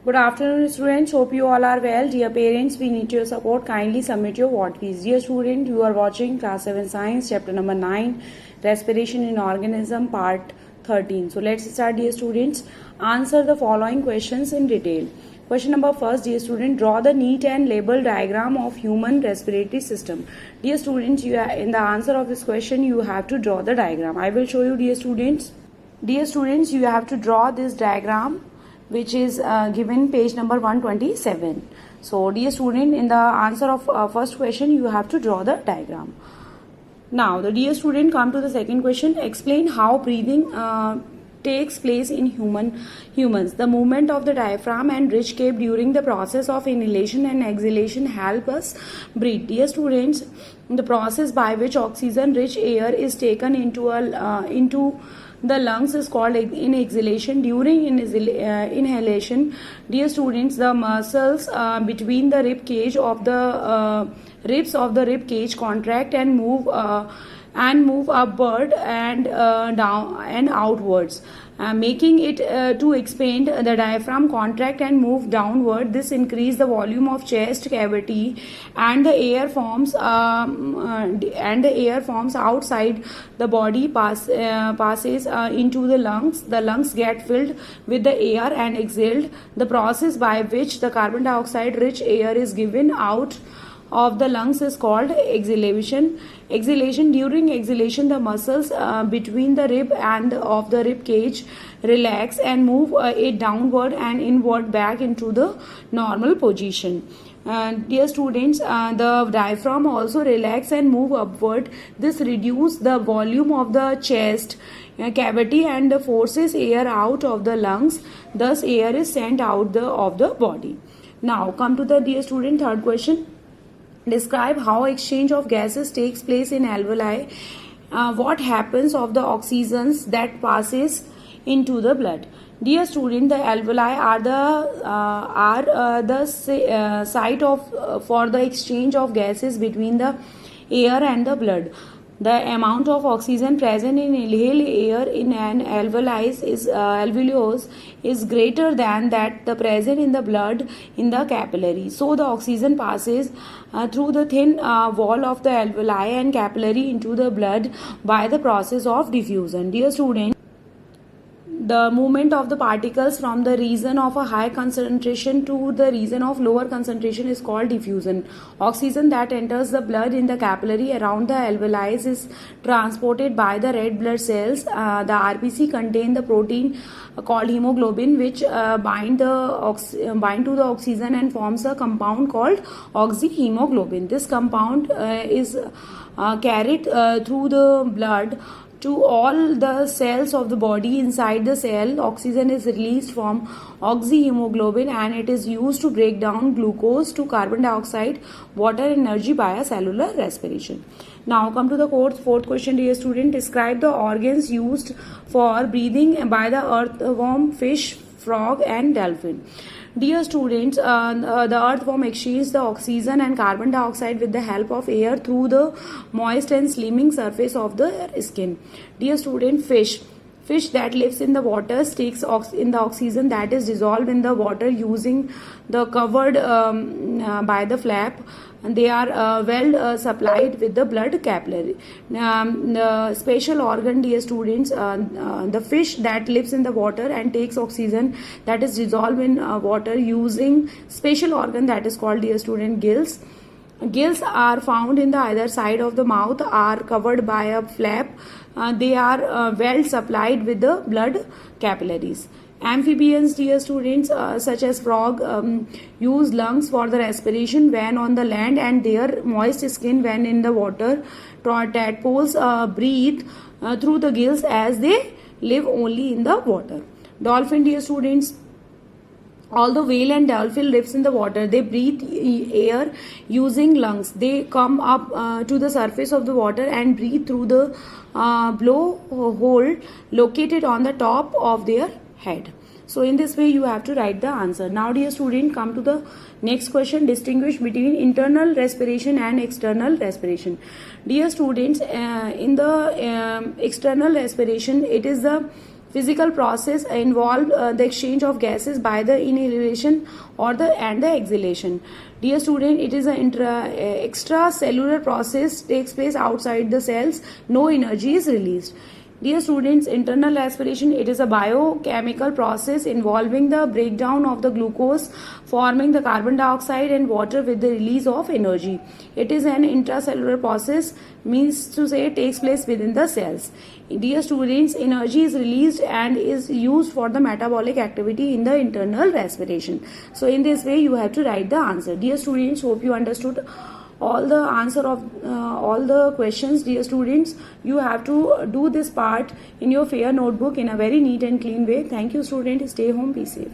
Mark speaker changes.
Speaker 1: Good afternoon, students. Hope you all are well. Dear parents, we need your support. Kindly submit your what quiz. Dear student, you are watching class 7 science, chapter number 9, respiration in organism, part 13. So let's start, dear students. Answer the following questions in detail. Question number first, dear student, draw the neat and label diagram of human respiratory system. Dear students, in the answer of this question, you have to draw the diagram. I will show you, dear students. Dear students, you have to draw this diagram, which is given page number 127. So dear student, in the answer of first question, you have to draw the diagram. Now the dear student, come to the second question. Explain how breathing takes place in humans. The movement of the diaphragm and rich cape during the process of inhalation and exhalation help us breathe. Dear students, the process by which oxygen rich air is taken into the lungs is called in exhalation. During inhalation, dear students, the muscles between the rib cage of the ribs of the rib cage contract and move upward and down and outwards, making it to expand. The diaphragm contract and move downward. This increase the volume of chest cavity, and the air forms outside the body passes into the lungs. The lungs get filled with the air and exhaled. The process by which the carbon dioxide rich air is given out of the lungs is called exhalation. During exhalation, the muscles between the rib and of the rib cage relax and move it downward and inward back into the normal position. Dear students, the diaphragm also relax and move upward. This reduces the volume of the chest cavity and forces air out of the lungs. Thus, air is sent out of the body. Now, come to the dear student third question. Describe how exchange of gases takes place in alveoli. What happens of the oxygens that passes into the blood? Dear student, the alveoli are the site for the exchange of gases between the air and the blood. The amount of oxygen present in inhaled air in an alveolus is greater than that the present in the blood in the capillary. So the oxygen passes through the thin wall of the alveoli and capillary into the blood by the process of diffusion. Dear student, the movement of the particles from the region of a high concentration to the region of lower concentration is called diffusion. Oxygen that enters the blood in the capillary around the alveoli is transported by the red blood cells. The RBC contain the protein called hemoglobin, which bind to the oxygen and forms a compound called oxyhemoglobin. This compound is carried through the blood to all the cells of the body. Inside the cell, oxygen is released from oxyhemoglobin and it is used to break down glucose to carbon dioxide, water, energy via cellular respiration. Now come to the fourth question, dear student. Describe the organs used for breathing by the earthworm, fish, frog and dolphin. Dear students, the earthworm exchanges the oxygen and carbon dioxide with the help of air through the moist and slimming surface of the skin. Dear student, fish that lives in the water takes in the oxygen that is dissolved in the water using the covered by the flap. They are supplied with the blood capillary. The special organ, dear students, the fish that lives in the water and takes oxygen that is dissolved in water using special organ that is called, dear student, gills. Gills are found in the either side of the mouth, are covered by a flap. They are well supplied with the blood capillaries. Amphibians, dear students, such as frog, use lungs for the respiration when on the land and their moist skin when in the water. Tadpoles breathe through the gills as they live only in the water. Dolphin, dear students, although whale and dolphin lives in the water, they breathe air using lungs. They come up to the surface of the water and breathe through the blowhole located on the top of their head. So in this way you have to write the answer. Now dear student, come to the next question. Distinguish between internal respiration and external respiration. Dear students, in the external respiration, it is the physical process involve the exchange of gases by the inhalation or the exhalation. Dear student, it is an extracellular process takes place outside the cells. No energy is released. Dear students, internal respiration, it is a biochemical process involving the breakdown of the glucose, forming the carbon dioxide and water with the release of energy. It is an intracellular process, means to say takes place within the cells. Dear students, energy is released and is used for the metabolic activity in the internal respiration. So in this way you have to write the answer. Dear students, hope you understood all the answer of all the questions. Dear students, you have to do this part in your fair notebook in a very neat and clean way. Thank you students. Stay home, be safe.